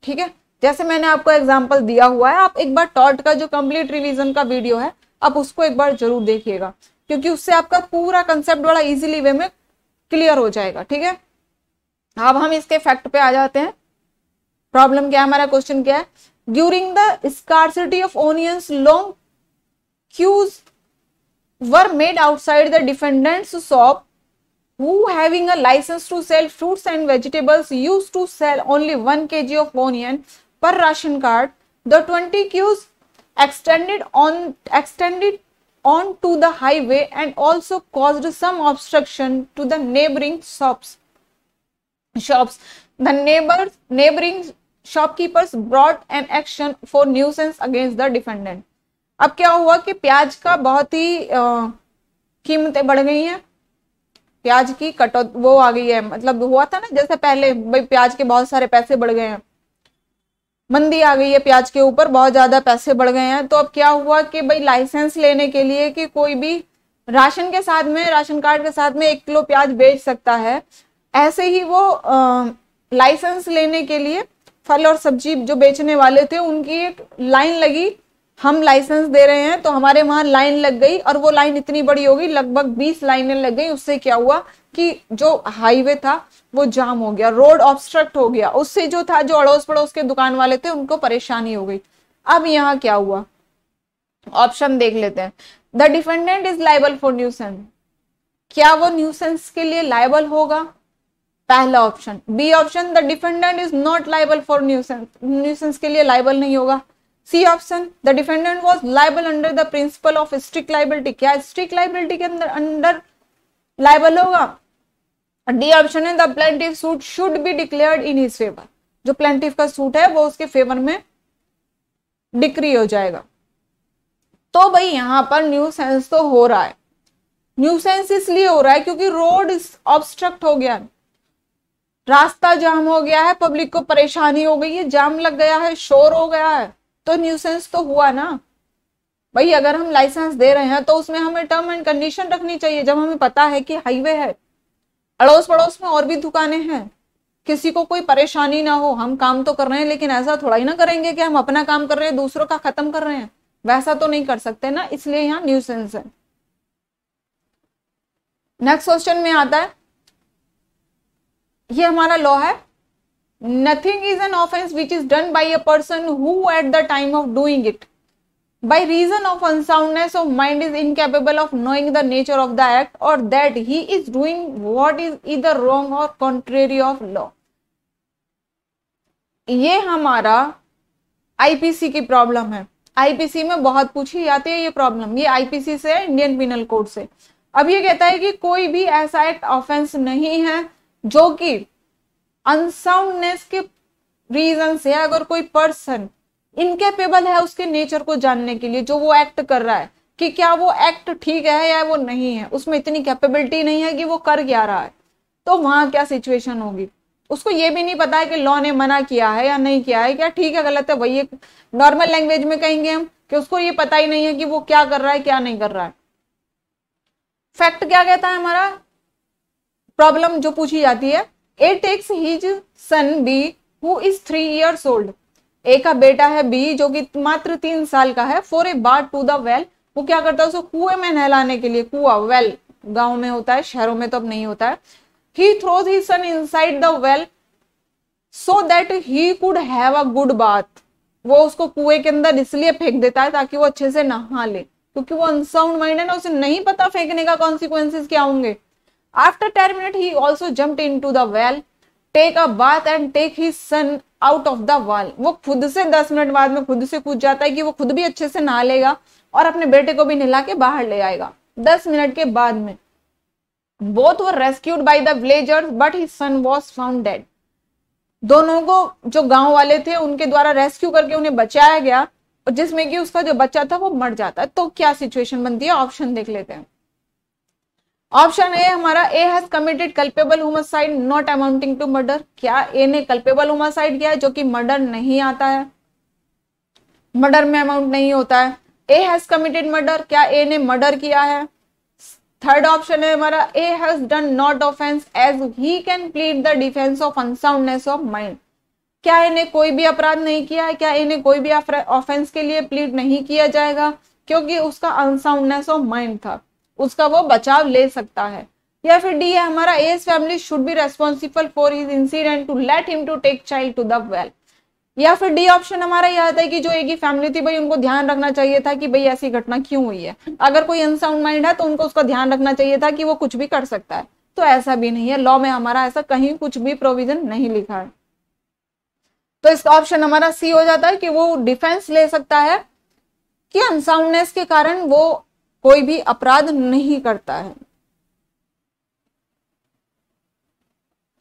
ठीक है, जैसे मैंने आपको एग्जांपल दिया हुआ है, आप एक बार टॉर्ट का जो कंप्लीट रिवीजन का वीडियो है आप उसको एक बार जरूर देखिएगा, क्योंकि उससे आपका पूरा कंसेप्ट बड़ा इजीली वे में क्लियर हो जाएगा। ठीक है, अब हम इसके फैक्ट पे आ जाते हैं। प्रॉब्लम क्या है हमारा, क्वेश्चन क्या है? During the scarcity of onions long queues were made outside the defendant's shop, who having a license to sell fruits and vegetables used to sell only 1 kg of onion per ration card. The 20 queues extended on to the highway and also caused some obstruction to the neighboring shops. The neighboring shopkeepers brought an action for nuisance against the defendant. अब क्या हुआ कि प्याज का बहुत ही कीमतें बढ़ गई हैं, प्याज की कटौत वो आ गई है, मतलब हुआ था ना जैसे पहले, भाई प्याज के बहुत सारे पैसे बढ़ गए हैं, मंदी आ गई है प्याज के ऊपर, बहुत ज्यादा पैसे बढ़ गए हैं। तो अब क्या हुआ कि भाई लाइसेंस लेने के लिए कि कोई भी राशन के साथ में, राशन कार्ड के साथ में 1 किलो प्याज बेच सकता है, ऐसे ही वो लाइसेंस लेने के लिए फल और सब्जी जो बेचने वाले थे उनकी एक लाइन लगी, हम लाइसेंस दे रहे हैं, तो हमारे वहां लाइन लग गई, और वो लाइन इतनी बड़ी होगी, लगभग 20 लाइनें लग गई। उससे क्या हुआ कि जो हाईवे था वो जाम हो गया, रोड ऑब्स्ट्रक्ट हो गया, उससे जो था, जो अड़ोस पड़ोस के दुकान वाले थे उनको परेशानी हो गई। अब यहाँ क्या हुआ, ऑप्शन देख लेते हैं। The defendant is liable for nuisance, क्या वो न्यूसेंस के लिए लायबल होगा? पहला option. B option, the defendant is not liable for nuisance, nuisance के लिए लायबल नहीं होगा। C option, the defendant was liable under the principle of strict liability, क्या स्ट्रिक्ट लायबिलिटी के अंडर लायबल होगा? डी ऑप्शन है, the plaintiff suit should be declared in his favour, जो plaintiff का सूट है वो उसके फेवर में डिक्री हो जाएगा। तो भाई यहां पर न्यूसेंस तो हो रहा है, न्यूसेंस इसलिए हो रहा है क्योंकि रोड ऑब्स्ट्रक्ट हो गया, रास्ता जाम हो गया है, पब्लिक को परेशानी हो गई है, जाम लग गया है, शोर हो गया है, तो न्यूसेंस तो हुआ ना। भाई अगर हम लाइसेंस दे रहे हैं तो उसमें हमें टर्म एंड कंडीशन रखनी चाहिए, जब हमें पता है कि हाईवे है, अड़ोस पड़ोस में और भी दुकानें हैं, किसी को कोई परेशानी ना हो, हम काम तो कर रहे हैं, लेकिन ऐसा थोड़ा ही ना करेंगे कि हम अपना काम कर रहे हैं दूसरों का खत्म कर रहे हैं, वैसा तो नहीं कर सकते ना, इसलिए यहाँ न्यूसेंस है। नेक्स्ट क्वेश्चन में आता है, ये हमारा लॉ है, nothing is an offence which is done by a person who eight the time of doing it by reason of unsoundness of mind is incapable of knowing the nature of the act or that he is doing what is either wrong or contrary of law। ये हमारा IPC की problem है, IPC में बहुत पूछी जाती है ये प्रॉब्लम, ये आईपीसी से, इंडियन पिनल कोड से। अब ये कहता है कि कोई भी ऐसा एक्ट ऑफेंस नहीं है जो कि अनसाउंडनेस के रीजन से, अगर कोई पर्सन इनकेपेबल है उसके नेचर को जानने के लिए, जो वो एक्ट कर रहा है कि क्या वो एक्ट ठीक है या वो नहीं है, उसमें इतनी कैपेबिलिटी नहीं है कि वो कर क्या रहा है, तो वहां क्या सिचुएशन होगी। उसको ये भी नहीं पता है कि लॉ ने मना किया है या नहीं किया है, क्या ठीक है गलत है, वही एक नॉर्मल लैंग्वेज में कहेंगे हम कि उसको ये पता ही नहीं है कि वो क्या कर रहा है क्या नहीं कर रहा है। फैक्ट क्या कहता है हमारा, प्रॉब्लम जो पूछी जाती है, A takes his son B who is 3 years old, A का बेटा है बी जो कि मात्र 3 साल का है, for a bath to the well, वो क्या करता है, उसको कुएं में नहलाने के लिए, कुआ वेल गांव में होता है, शहरों में तो अब नहीं होता है, he throws his son inside the well so that he could have a good bath, वो उसको कुएं के अंदर इसलिए फेंक देता है ताकि वो अच्छे से नहा ले, क्योंकि वो अनसाउंड माइंड है ना, उसे नहीं पता फेंकने का कॉन्सिक्वेंसेस क्या होंगे। After 10 minutes he also jumped into the well, take a bath and take his son out of the well, वो खुद से 10 मिनट बाद में खुद से कूद जाता है कि वो खुद भी अच्छे से नहा लेगा और अपने बेटे को भी नहला के बाहर ले आएगा 10 मिनट के बाद में। Both were rescued by the villagers, but his son was found dead. दोनों को जो गांव वाले थे उनके द्वारा रेस्क्यू करके उन्हें बचाया गया, और जिसमें कि उसका जो बच्चा था वो मर जाता है। तो क्या सिचुएशन बनती है, ऑप्शन देख लेते हैं। ऑप्शन ए हमारा, A has committed culpable homicide not amounting to murder, क्या ए ने कल्पेबल होमिसाइड किया है जो कि मर्डर नहीं आता है, मर्डर में अमाउंट नहीं होता है। ए हैज कमिटेड मर्डर, क्या ए ने मर्डर किया है। थर्ड ऑप्शन है हमारा, A has done not offence as he can plead the defence of unsoundness of mind, क्या इन्हें कोई भी अपराध नहीं किया है, क्या इन्हें कोई भी ऑफेंस के लिए प्लीड नहीं किया जाएगा क्योंकि उसका अनसाउंडनेस ऑफ माइंड था, उसका वो बचाव ले सकता है। या फिर डी है हमारा, A's family should be responsible for his incident to let him to take child to the well, या फिर डी ऑप्शन हमारा यह आता है कि जो एक ही फैमिली थी भाई उनको ध्यान रखना चाहिए था कि भाई ऐसी घटना क्यों हुई है, अगर कोई अनसाउंड माइंड है तो उनको उसका ध्यान रखना चाहिए था कि वो कुछ भी कर सकता है, तो ऐसा भी नहीं है, लॉ में हमारा ऐसा कहीं कुछ भी प्रोविजन नहीं लिखा है। तो इसका ऑप्शन हमारा सी हो जाता है कि वो डिफेंस ले सकता है कि अनसाउंडनेस के कारण वो कोई भी अपराध नहीं करता है।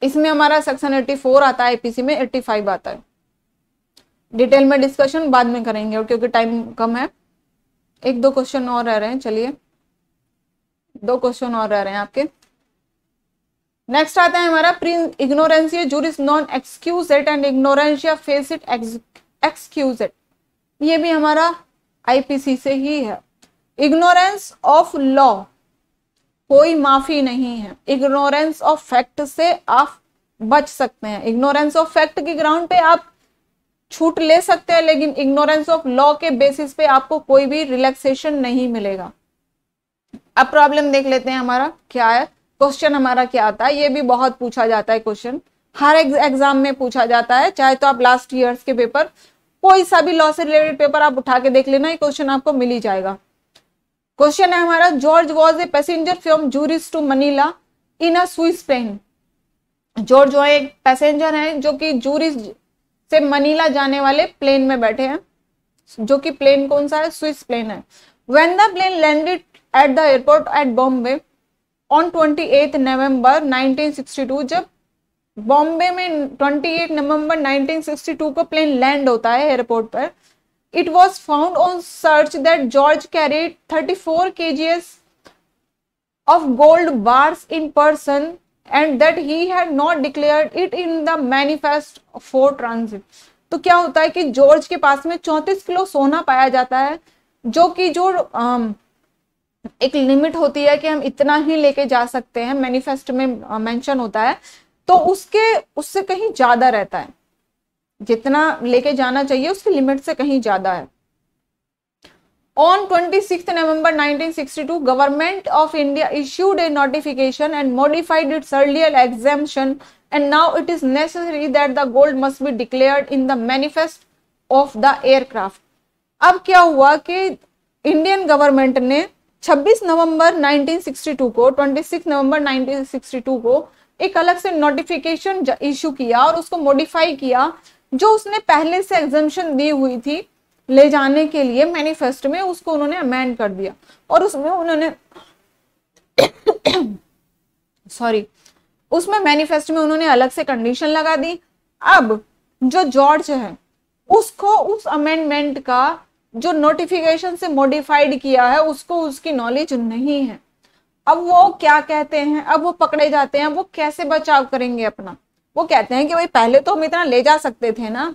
इसमें हमारा सेक्शन 84 आता है, एपीसी में 85 आता है। डिटेल में डिस्कशन बाद में करेंगे और क्योंकि टाइम कम है, 1-2 क्वेश्चन और रह रहे हैं, चलिए 2 क्वेश्चन और रह रहे हैं आपके। नेक्स्ट आता है हमारा, इग्नोरेंशिया जुरिस नॉन एक्सक्यूजेट एंड इग्नोरेंशिया फेसिट एक्सक्यूजेट, ये भी हमारा आईपीसी से ही है। इग्नोरेंस ऑफ लॉ कोई माफी नहीं है, इग्नोरेंस ऑफ फैक्ट से आप बच सकते हैं, इग्नोरेंस ऑफ फैक्ट के ग्राउंड पे आप छूट ले सकते हैं, लेकिन इग्नोरेंस ऑफ लॉ के बेसिस पे आपको कोई भी रिलैक्सेशन नहीं मिलेगा। अब प्रॉब्लम देख लेते हैं हमारा क्या है, क्वेश्चन हमारा क्या आता है, ये भी बहुत पूछा जाता है क्वेश्चन, हर एग्जाम में पूछा जाता है, चाहे तो आप लास्ट ईयर्स के पेपर कोई सा भी लॉ से रिलेटेड पेपर आप उठा के देख लेना, ये क्वेश्चन आपको मिल ही जाएगा। क्वेश्चन है हमारा, George was a passenger from Zurich to Manila in a Swiss plane, George जो है एक पैसेंजर है जो कि जूरिस से मनीला जाने वाले प्लेन में बैठे हैं, जो कि प्लेन कौन सा है, स्विस प्लेन है। When the plane landed at the airport at Bombay on 28 November 1962, जब बॉम्बे में 28 नवंबर 1962 को प्लेन लैंड होता है एयरपोर्ट पर, it was found on search that George carried 34 kgs of gold bars in person and that he had not declared it in the manifest for transit। तो क्या होता है कि जॉर्ज के पास में 34 किलो सोना पाया जाता है, जो कि जो एक लिमिट होती है कि हम इतना ही लेके जा सकते हैं, मैनिफेस्ट में मेंशन होता है, तो उससे कहीं ज्यादा रहता है, जितना लेके जाना चाहिए उसकी लिमिट से कहीं ज्यादा है। On 26 November 1962, Government of India issued a notification and modified its earlier exemption, and now it is necessary that the gold must be declared in the manifest of the aircraft। अब क्या हुआ कि Indian government ने 26 नवंबर 1962 को 26 नवंबर 1962 को एक अलग से नोटिफिकेशन इशू किया और उसको मॉडिफाई किया, जो उसने पहले से एग्जम्पशन दी हुई थी ले जाने के लिए मैनिफेस्ट में, उसको उन्होंने अमेंड कर दिया और उसमें उन्होंने उसमें मैनिफेस्ट में उन्होंने अलग से कंडीशन लगा दी। अब जो जॉर्ज है उसको उस अमेंडमेंट का जो नोटिफिकेशन से मॉडिफाइड किया है उसको उसकी नॉलेज नहीं है। अब वो क्या कहते हैं, अब वो पकड़े जाते हैं, वो कैसे बचाव करेंगे अपना? वो कहते हैं कि भाई पहले तो हम इतना ले जा सकते थे ना,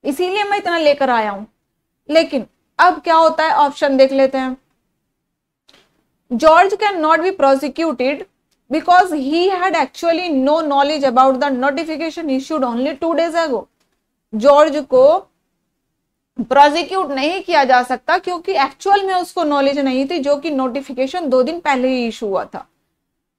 इसीलिए मैं इतना लेकर आया हूं। लेकिन अब क्या होता है, ऑप्शन देख लेते हैं। George can not be prosecuted because he had actually no knowledge about the notification issued only 2 days ago। George को प्रोसिक्यूट नहीं किया जा सकता क्योंकि एक्चुअल में उसको नॉलेज नहीं थी, जो कि नोटिफिकेशन 2 दिन पहले ही इशू हुआ था।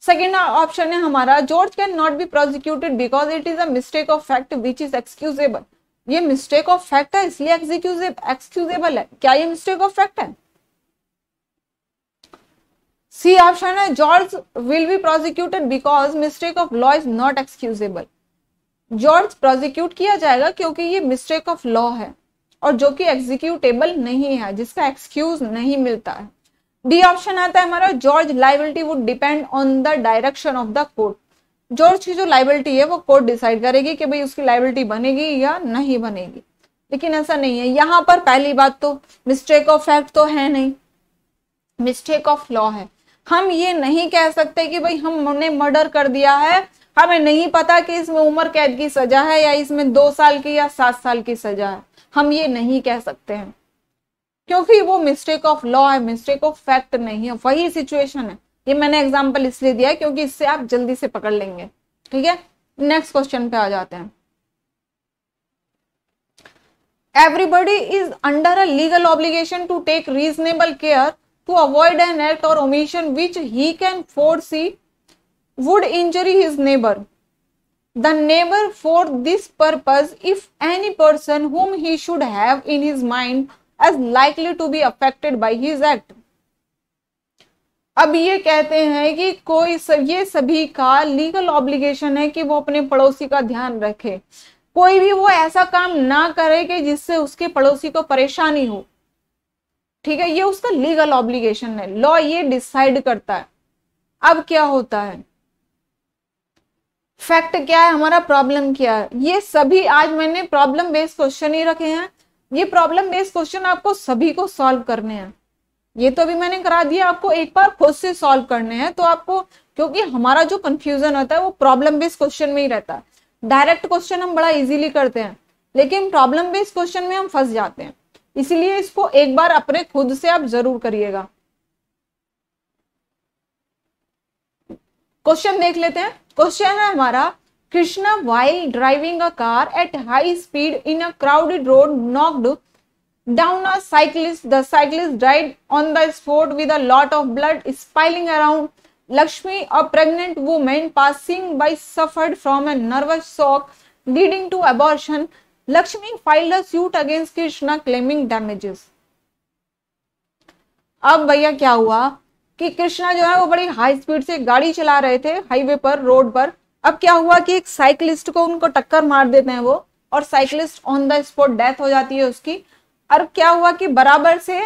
सेकेंड ऑप्शन है हमारा, George can not be prosecuted because it is a mistake of fact which is excusable. ये मिस्टेक ऑफ फैक्ट है इसलिए एक्सक्यूजेबल है। क्या ये मिस्टेक ऑफ फैक्ट है? सी ऑप्शन है, George will be prosecuted because mistake of law is not excusable. George prosecute किया जाएगा क्योंकि ये मिस्टेक ऑफ लॉ है और जो कि एग्जीक्यूटेबल नहीं है, जिसका एक्सक्यूज नहीं मिलता है। डी ऑप्शन आता है हमारा, George liability would depend on the direction of the court. George की जो लाइबिलिटी है वो कोर्ट डिसाइड करेगी कि भाई उसकी लाइबिलिटी बनेगी या नहीं बनेगी। लेकिन ऐसा नहीं है यहाँ पर। पहली बात तो मिस्टेक ऑफ फैक्ट तो है नहीं, मिस्टेक ऑफ लॉ है। हम ये नहीं कह सकते कि भाई हमने मर्डर कर दिया है, हमें नहीं पता कि इसमें उम्र कैद की सजा है या इसमें 2 साल की या 7 साल की सजा है। हम ये नहीं कह सकते हैं क्योंकि वो मिस्टेक ऑफ लॉ है, मिस्टेक ऑफ फैक्ट नहीं है। वही सिचुएशन है। ये मैंने एग्जांपल इसलिए दिया है क्योंकि इससे आप जल्दी से पकड़ लेंगे। ठीक है, नेक्स्ट क्वेश्चन पे आ जाते हैं। Everybody is under a legal obligation to take reasonable care to avoid an act or omission which he can foresee would injure his neighbor. The neighbor for this purpose, if any person whom he should have in his mind as likely to be affected by his act. अब ये कहते हैं कि ये सभी का legal obligation है कि वो अपने पड़ोसी का ध्यान रखे। कोई भी वो ऐसा काम ना करे कि जिससे उसके पड़ोसी को परेशानी हो। ठीक है, ये उसका लीगल ऑब्लिगेशन है। लॉ ये डिसाइड करता है। अब क्या होता है, फैक्ट क्या है हमारा, प्रॉब्लम क्या है, ये सभी आज मैंने प्रॉब्लम बेस्ड क्वेश्चन ही रखे हैं। ये प्रॉब्लम बेस्ड क्वेश्चन आपको सभी को सॉल्व करने हैं। ये तो अभी मैंने करा दिया, आपको एक बार खुद से सॉल्व करने हैं। तो आपको, क्योंकि हमारा जो कंफ्यूजन होता है वो प्रॉब्लम बेस्ड क्वेश्चन में ही रहता है। डायरेक्ट क्वेश्चन हम बड़ा इजीली करते हैं, लेकिन प्रॉब्लम बेस्ड क्वेश्चन में हम फंस जाते हैं। इसलिए इसको एक बार अपने खुद से आप जरूर करिएगा। क्वेश्चन देख लेते हैं। क्वेश्चन है हमारा, Krishna while driving a car at high speed in a crowded road knocked down a cyclist. The cyclist died on the spot with a lot of blood spilling around. Lakshmi, a pregnant woman passing by, suffered from a nervous shock leading to abortion. Lakshmi filed a suit against Krishna claiming damages. अब भैया क्या हुआ कि कृष्णा जो है वो बड़ी high speed से गाड़ी चला रहे थे हाईवे पर, रोड पर। अब क्या हुआ कि एक साइकिलिस्ट को उनको टक्कर मार देते हैं वो, और cyclist on the spot death हो जाती है उसकी। और क्या हुआ कि बराबर से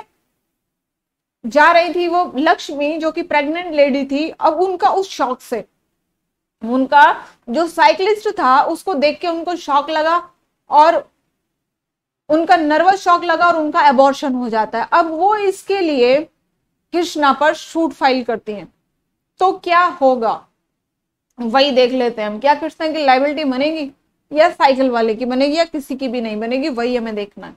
जा रही थी वो लक्ष्मी जो कि प्रेग्नेंट लेडी थी। अब उनका उस शॉक से, उनका जो साइकिलिस्ट था उसको देख के उनको शॉक लगा और उनका नर्वस शॉक लगा और उनका एबॉर्शन हो जाता है। अब वो इसके लिए कृष्णा पर सूट फाइल करती हैं। तो क्या होगा वही देख लेते हैं हम। क्या कृष्णा की लायबिलिटी बनेगी या साइकिल वाले की बनेगी या किसी की भी नहीं बनेगी, वही हमें देखना है।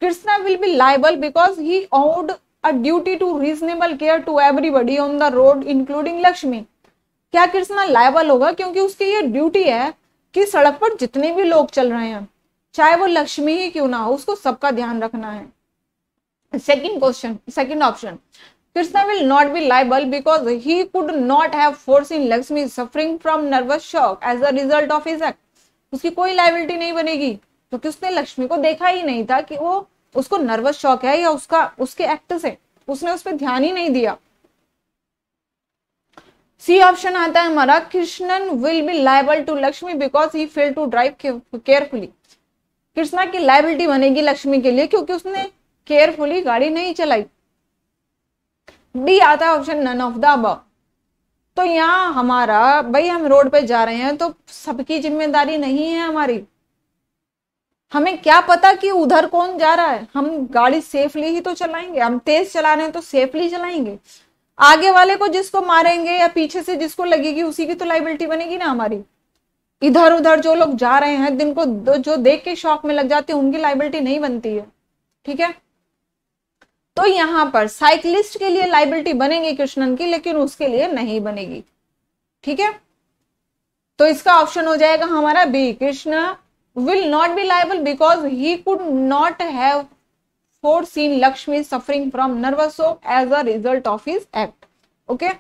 Krishna will be liable because he owed a duty to reasonable care to everybody on the road including Lakshmi. क्या कृष्णा लायबल होगा क्योंकि उसकी ये ड्यूटी है कि सड़क पर जितने भी लोग चल रहे हैं, चाहे वो लक्ष्मी ही क्यों ना हो, उसको सबका ध्यान रखना है। Second question, second option, Krishna will not be liable because he could not have foreseen Lakshmi suffering from nervous shock as a result of his act. उसकी कोई लाइबिलिटी नहीं बनेगी क्योंकि उसने लक्ष्मी को देखा ही नहीं था कि वो उसको नर्वस शॉक है या उसके एक्ट से उसने उस पर ध्यान ही नहीं दिया। सी ऑप्शन आता है हमारा, Krishnan will be liable to Lakshmi because he fail to drive carefully. Krishna की लाइबिलिटी बनेगी लक्ष्मी के लिए क्योंकि उसने केयरफुली गाड़ी नहीं चलाई। डी आता है option, none of the above. तो यहाँ हमारा भाई हम रोड पे जा रहे हैं तो सबकी जिम्मेदारी नहीं है हमारी। हमें क्या पता कि उधर कौन जा रहा है, हम गाड़ी सेफली ही तो चलाएंगे, हम तेज चला रहे हैं तो सेफली चलाएंगे। आगे वाले को जिसको मारेंगे या पीछे से जिसको लगेगी उसी की तो लाइबिलिटी बनेगी ना हमारी। इधर उधर जो लोग जा रहे हैं दिन को जो देख के शॉक में लग जाते हैं उनकी लाइबिलिटी नहीं बनती है, ठीक है। तो यहां पर साइकिलिस्ट के लिए लाइबिलिटी बनेगी कृष्णन की, लेकिन उसके लिए नहीं बनेगी, ठीक है। तो इसका ऑप्शन हो जाएगा हमारा B, Krishna will not be liable because he could not have foreseen Lakshmi suffering from nervous shock as a result of his act. Okay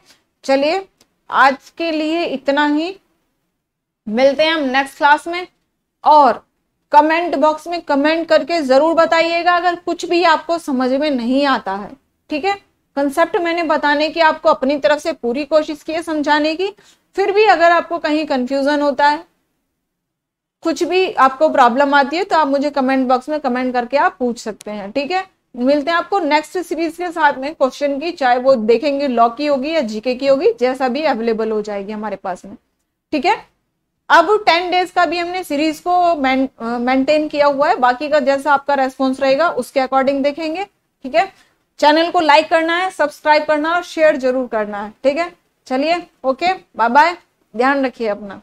चलिए आज के लिए इतना ही, मिलते हैं हम नेक्स्ट क्लास में। और कमेंट बॉक्स में कमेंट करके जरूर बताइएगा अगर कुछ भी आपको समझ में नहीं आता है, ठीक है। कंसेप्ट मैंने बताने की आपको अपनी तरफ से पूरी कोशिश की है समझाने की, फिर भी अगर आपको कहीं कंफ्यूजन होता है, कुछ भी आपको प्रॉब्लम आती है, तो आप मुझे कमेंट बॉक्स में कमेंट करके आप पूछ सकते हैं, ठीक है। मिलते हैं आपको नेक्स्ट सीरीज के साथ में क्वेश्चन की, चाहे वो देखेंगे लॉ की होगी या जीके की होगी, जैसा भी अवेलेबल हो जाएगी हमारे पास में, ठीक है। अब 10 डेज का भी हमने सीरीज को मेंटेन किया हुआ है, बाकी का जैसा आपका रेस्पॉन्स रहेगा उसके अकॉर्डिंग देखेंगे, ठीक है। चैनल को लाइक करना है, सब्सक्राइब करना है और शेयर जरूर करना है, ठीक है। चलिए ओके, बाय बाय, ध्यान रखिए अपना।